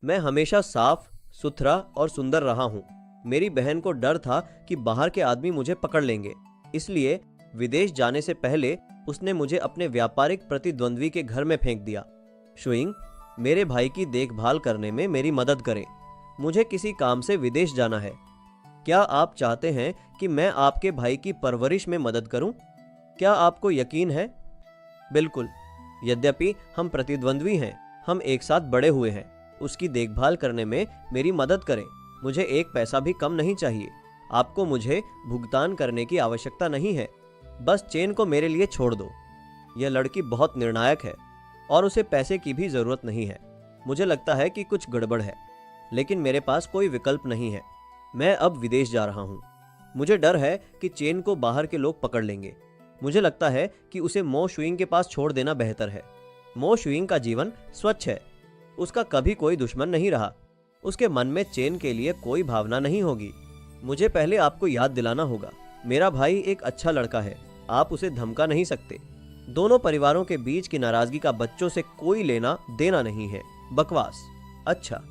मैं हमेशा साफ सुथरा और सुंदर रहा हूँ। मेरी बहन को डर था कि बाहर के आदमी मुझे पकड़ लेंगे, इसलिए विदेश जाने से पहले उसने मुझे अपने व्यापारिक प्रतिद्वंद्वी के घर में फेंक दिया। शुइंग, मेरे भाई की देखभाल करने में मेरी मदद करें। मुझे किसी काम से विदेश जाना है। क्या आप चाहते हैं कि मैं आपके भाई की परवरिश में मदद करूं? क्या आपको यकीन है? बिल्कुल। यद्यपि हम प्रतिद्वंद्वी हैं, हम एक साथ बड़े हुए हैं। उसकी देखभाल करने में मेरी मदद करें। मुझे एक पैसा भी कम नहीं चाहिए। आपको मुझे भुगतान करने की आवश्यकता नहीं है। बस चेन को मेरे लिए छोड़ दो। यह लड़की बहुत निर्णायक है और उसे पैसे की भी जरूरत नहीं है। मुझे लगता है कि कुछ गड़बड़ है, लेकिन मेरे पास कोई विकल्प नहीं है। मैं अब विदेश जा रहा हूँ। मुझे डर है कि चेन को बाहर के लोग पकड़ लेंगे। मुझे लगता है कि उसे मो शुइंग के पास छोड़ देना बेहतर है। मो शुइंग का जीवन स्वच्छ है। उसका कभी कोई दुश्मन नहीं रहा। उसके मन में चेन के लिए कोई भावना नहीं होगी। मुझे पहले आपको याद दिलाना होगा, मेरा भाई एक अच्छा लड़का है। आप उसे धमका नहीं सकते। दोनों परिवारों के बीच की नाराजगी का बच्चों से कोई लेना देना नहीं है। बकवास। अच्छा,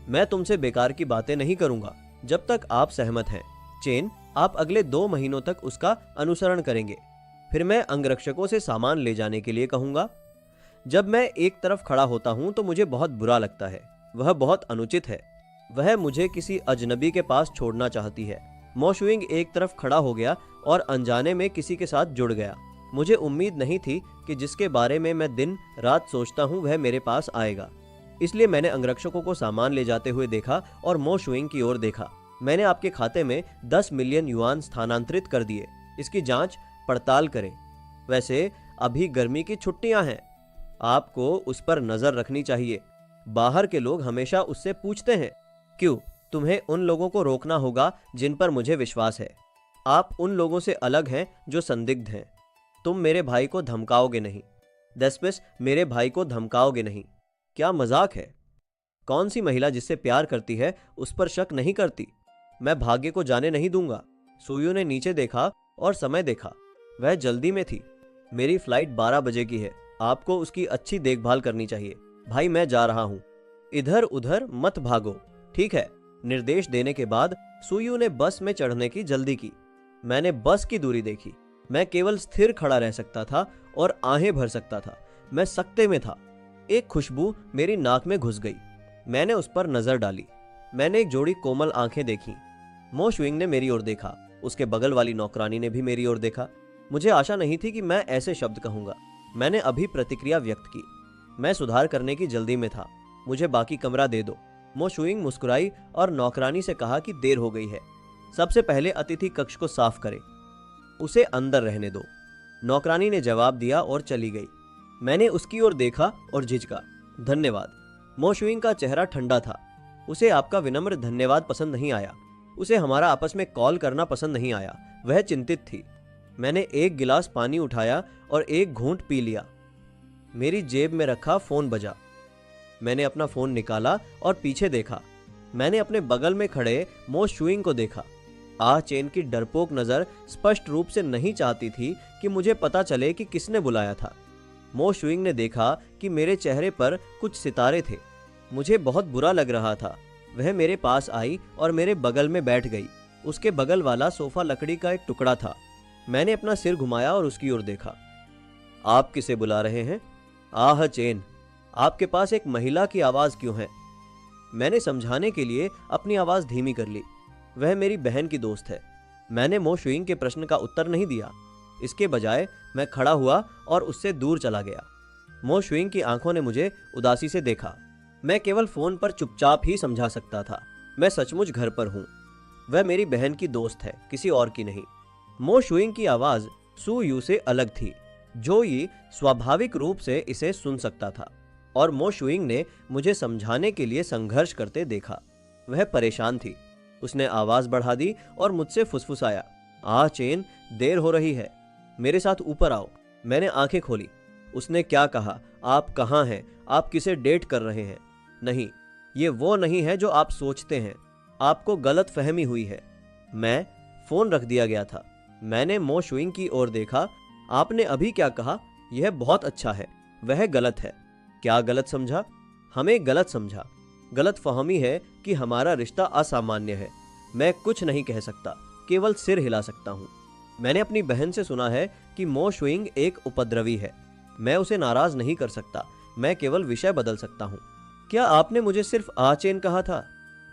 मैं तुमसे बेकार की बातें नहीं करूंगा जब तक आप सहमत हैं। चेन, आप अगले 2 महीनों तक उसका अनुसरण करेंगे। फिर मैं अंगरक्षकों से सामान ले जाने के लिए कहूंगा। जब मैं एक तरफ खड़ा होता हूं तो मुझे बहुत बुरा लगता है। वह बहुत अनुचित है। वह मुझे किसी अजनबी के पास छोड़ना चाहती है। मो शुइंग एक तरफ खड़ा हो गया और अनजाने में किसी के साथ जुड़ गया। मुझे उम्मीद नहीं थी कि जिसके बारे में मैं दिन रात सोचता हूं वह मेरे पास आएगा। इसलिए मैंने अंगरक्षकों को सामान ले जाते हुए देखा और मो शुइंग की ओर देखा। मैंने आपके खाते में 10 मिलियन युआन स्थानांतरित कर दिए। इसकी जांच पड़ताल करें। वैसे अभी गर्मी की छुट्टियां हैं, आपको उस पर नजर रखनी चाहिए। बाहर के लोग हमेशा उससे पूछते हैं। क्यों? तुम्हें उन लोगों को रोकना होगा जिन पर मुझे विश्वास है। आप उन लोगों से अलग हैं जो संदिग्ध हैं। तुम मेरे भाई को धमकाओगे नहीं। डेस्पिस, मेरे भाई को धमकाओगे नहीं। क्या मजाक है? कौन सी महिला जिससे प्यार करती है उस पर शक नहीं करती? मैं भाग्य को जाने नहीं दूंगा। सुयू ने नीचे देखा और समय देखा। वह जल्दी में थी। मेरी फ्लाइट 12 बजे की है। आपको उसकी अच्छी देखभाल करनी चाहिए। भाई, मैं जा रहा हूं। इधर उधर मत भागो, ठीक है? निर्देश देने के बाद सुयू ने बस में चढ़ने की जल्दी की। मैंने बस की दूरी देखी। मैं केवल स्थिर खड़ा रह सकता था और आहें भर सकता था। मैं सकते में था। एक खुशबू मेरी नाक में घुस गई। मैंने उस पर नजर डाली। मैंने एक जोड़ी कोमल आंखें देखी। मो शुइंग ने मेरी ओर देखा। उसके बगल वाली नौकरानी ने भी मेरी ओर देखा। मुझे आशा नहीं थी कि मैं ऐसे शब्द कहूंगा। मैंने अभी प्रतिक्रिया व्यक्त की। मैं सुधार करने की जल्दी में था। मुझे बाकी कमरा दे दो। मो शुइंग मुस्कुराई और नौकरानी से कहा कि देर हो गई है। सबसे पहले अतिथि कक्ष को साफ करें। उसे अंदर रहने दो। नौकरानी ने जवाब दिया और चली गई। मैंने उसकी ओर देखा और झिझका। धन्यवाद। मो शुइंग का चेहरा ठंडा था। उसे आपका विनम्र धन्यवाद पसंद नहीं आया। उसे हमारा आपस में कॉल करना पसंद नहीं आया। वह चिंतित थी। मैंने एक गिलास पानी उठाया और एक घूंट पी लिया। मेरी जेब में रखा फोन बजा। मैंने अपना फोन निकाला और पीछे देखा। मैंने अपने बगल में खड़े मो शुइंग को देखा। चेन की डरपोक नजर स्पष्ट रूप से नहीं चाहती थी कि मुझे पता चले कि किसने बुलाया था। मो शुइंग ने देखा कि मेरे चेहरे पर कुछ सितारे थे। मुझे बहुत बुरा लग रहा था। वह मेरे पास आई और मेरे बगल में बैठ गई। उसके बगल वाला सोफा लकड़ी का एक टुकड़ा था। मैंने अपना सिर घुमाया और उसकी ओर देखा। आप किसे बुला रहे हैं? आह चेन, आपके पास एक महिला की आवाज क्यों है? मैंने समझाने के लिए अपनी आवाज धीमी कर ली। वह मेरी बहन की दोस्त है। मैंने मो शुइंग के प्रश्न का उत्तर नहीं दिया। इसके बजाय मैं खड़ा हुआ और उससे दूर चला गया। मो शुइंग की आंखों ने मुझे उदासी से देखा। मैं केवल फोन पर चुपचाप ही समझा सकता था। मैं सचमुच घर पर हूं। वह मेरी बहन की दोस्त है, किसी और की नहीं। मो शुइंग की आवाज सु यू से अलग थी, जो ये स्वाभाविक रूप से इसे सुन सकता था, और मो शुइंग ने मुझे समझाने के लिए संघर्ष करते देखा। वह परेशान थी। उसने आवाज बढ़ा दी और मुझसे फुसफुसाया, चेन, देर हो रही है, मेरे साथ ऊपर आओ। मैंने आंखें खोली। उसने क्या कहा? आप कहाँ हैं? आप किसे डेट कर रहे हैं? नहीं, ये वो नहीं है जो आप सोचते हैं। आपको गलत फहमी हुई है। मैं फोन रख दिया गया था। मैंने मो शुइंग की ओर देखा। आपने अभी क्या कहा? यह बहुत अच्छा है। वह गलत है। क्या गलत समझा? हमें गलत समझा। गलत फहमी है कि हमारा रिश्ता असामान्य है। मैं कुछ नहीं कह सकता, केवल सिर हिला सकता हूँ। मैंने अपनी बहन से सुना है कि मो शुइंग एक उपद्रवी है। मैं उसे नाराज नहीं कर सकता, मैं केवल विषय बदल सकता हूँ। क्या आपने मुझे सिर्फ आचेन कहा था?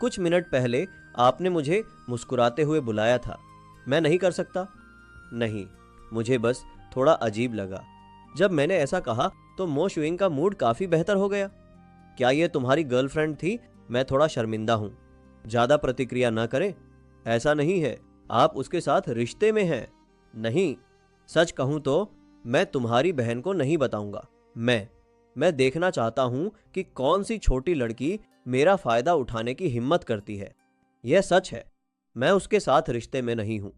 कुछ मिनट पहले आपने मुझे मुस्कुराते हुए बुलाया था। मैं नहीं कर सकता? नहीं, मुझे बस थोड़ा अजीब लगा। जब मैंने ऐसा कहा तो मो शुइंग का मूड काफी बेहतर हो गया। क्या यह तुम्हारी गर्लफ्रेंड थी? मैं थोड़ा शर्मिंदा हूं। ज्यादा प्रतिक्रिया ना करें। ऐसा नहीं है, आप उसके साथ रिश्ते में हैं। नहीं, सच कहूं तो मैं तुम्हारी बहन को नहीं बताऊंगा। मैं देखना चाहता हूं कि कौन सी छोटी लड़की मेरा फायदा उठाने की हिम्मत करती है। यह सच है, मैं उसके साथ रिश्ते में नहीं हूं।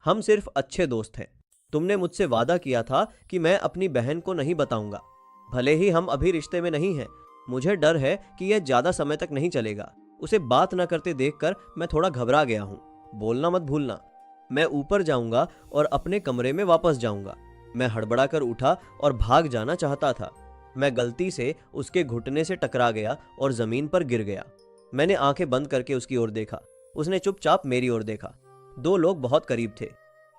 हम सिर्फ अच्छे दोस्त हैं। तुमने मुझसे वादा किया था कि मैं अपनी बहन को नहीं बताऊंगा। भले ही हम अभी रिश्ते में नहीं हैं, मुझे डर है कि यह ज्यादा समय तक नहीं चलेगा। उसे बात न करते देखकर मैं थोड़ा घबरा गया हूं। बोलना मत भूलना। मैं ऊपर जाऊंगा और अपने कमरे में वापस जाऊंगा। मैं हड़बड़ाकर उठा और भाग जाना चाहता था। मैं गलती से उसके घुटने से टकरा गया और जमीन पर गिर गया। मैंने आंखें बंद करके उसकी ओर देखा। उसने चुपचाप मेरी ओर देखा। दो लोग बहुत करीब थे।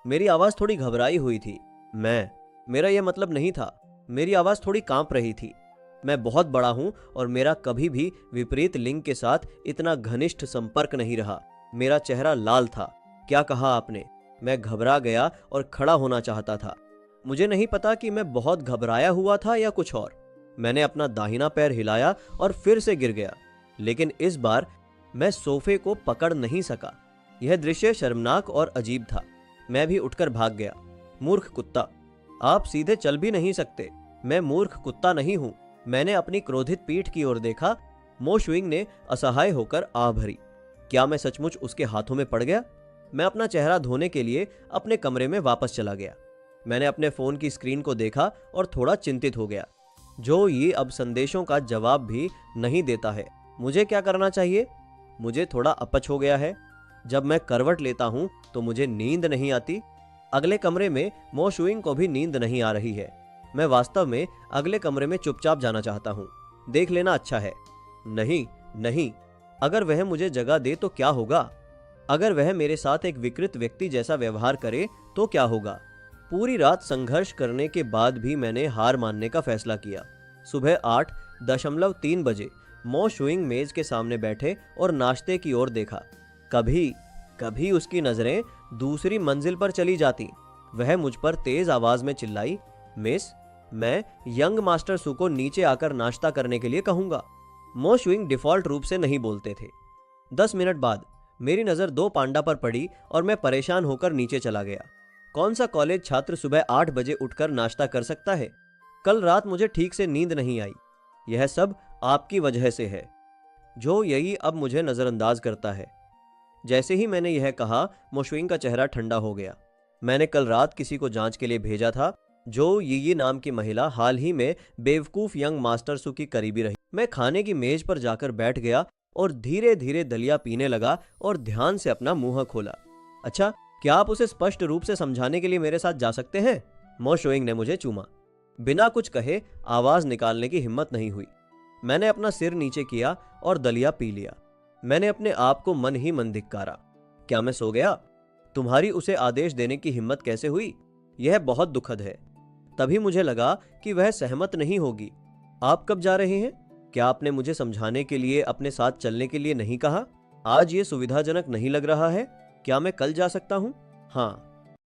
मेरी आवाज थोड़ी घबराई हुई थी। मेरा यह मतलब नहीं था। मेरी आवाज थोड़ी कांप रही थी। मैं बहुत बड़ा हूं और मेरा कभी भी विपरीत लिंग के साथ इतना घनिष्ठ संपर्क नहीं रहा। मेरा चेहरा लाल था। क्या कहा आपने? मैं घबरा गया और खड़ा होना चाहता था। मुझे नहीं पता कि मैं बहुत घबराया हुआ था या कुछ और। मैंने अपना दाहिना पैर हिलाया और फिर से गिर गया, लेकिन इस बार मैं सोफे को पकड़ नहीं सका। यह दृश्य शर्मनाक और अजीब था। मैं भी उठकर भाग गया। मूर्ख कुत्ता, आप सीधे चल भी नहीं सकते। मैं मूर्ख कुत्ता नहीं हूं। मैंने अपनी क्रोधित पीठ की ओर देखा। मो शुइंग ने असहाय होकर आह भरी। क्या मैं सचमुच उसके हाथों में पड़ गया? मैं अपना चेहरा धोने के लिए अपने कमरे में वापस चला गया। मैंने अपने फोन की स्क्रीन को देखा और थोड़ा चिंतित हो गया। जो ये अब संदेशों का जवाब भी नहीं देता है। मुझे क्या करना चाहिए? मुझे थोड़ा अपच हो गया है। जब मैं करवट लेता हूं तो मुझे नींद नहीं आती। अगले कमरे में मो शुइंग को भी नींद नहीं आ रही है। मैं वास्तव में अगले कमरे में चुपचाप जाना चाहता हूं। देख लेना अच्छा है। नहीं, अगर वह मुझे जगह दे तो क्या होगा? अगर वह मेरे साथ एक विकृत व्यक्ति जैसा व्यवहार करे तो क्या होगा? पूरी रात संघर्ष करने के बाद भी मैंने हार मानने का फैसला किया। सुबह 8:03 बजे मो शुइंग मेज के सामने बैठे और नाश्ते की ओर देखा। कभी कभी उसकी नजरें दूसरी मंजिल पर चली जाती। वह मुझ पर तेज आवाज में चिल्लाई, मिस, मैं यंग मास्टर सू को नीचे आकर नाश्ता करने के लिए कहूंगा। मो शुइंग डिफॉल्ट रूप से नहीं बोलते थे। 10 मिनट बाद मेरी नजर दो पांडा पर पड़ी और मैं परेशान होकर नीचे चला गया। कौन सा कॉलेज छात्र सुबह 8 बजे उठकर नाश्ता कर सकता है? कल रात मुझे ठीक से नींद नहीं आई। यह सब आपकी वजह से है। जो यही अब मुझे नजरअंदाज करता है। जैसे ही मैंने यह कहा, मो शुइंग का चेहरा ठंडा हो गया। मैंने कल रात किसी को जांच के लिए भेजा था। जो यी नाम की महिला हाल ही में बेवकूफ यंग मास्टर सू की करीबी रही। मैं खाने की मेज पर जाकर बैठ गया और धीरे धीरे दलिया पीने लगा और ध्यान से अपना मुंह खोला। अच्छा, क्या आप उसे स्पष्ट रूप से समझाने के लिए मेरे साथ जा सकते हैं? मो शुइंग ने मुझे चूमा। बिना कुछ कहे आवाज निकालने की हिम्मत नहीं हुई। मैंने अपना सिर नीचे किया और दलिया पी लिया। मैंने अपने आप को मन ही मन धिक्कारा। क्या मैं सो गया? तुम्हारी उसे आदेश देने की हिम्मत कैसे हुई? यह बहुत दुखद है। तभी मुझे लगा कि वह सहमत नहीं होगी। आप कब जा रहे हैं? क्या आपने मुझे समझाने के लिए अपने साथ चलने के लिए नहीं कहा? आज ये सुविधाजनक नहीं लग रहा है। क्या मैं कल जा सकता हूँ? हाँ,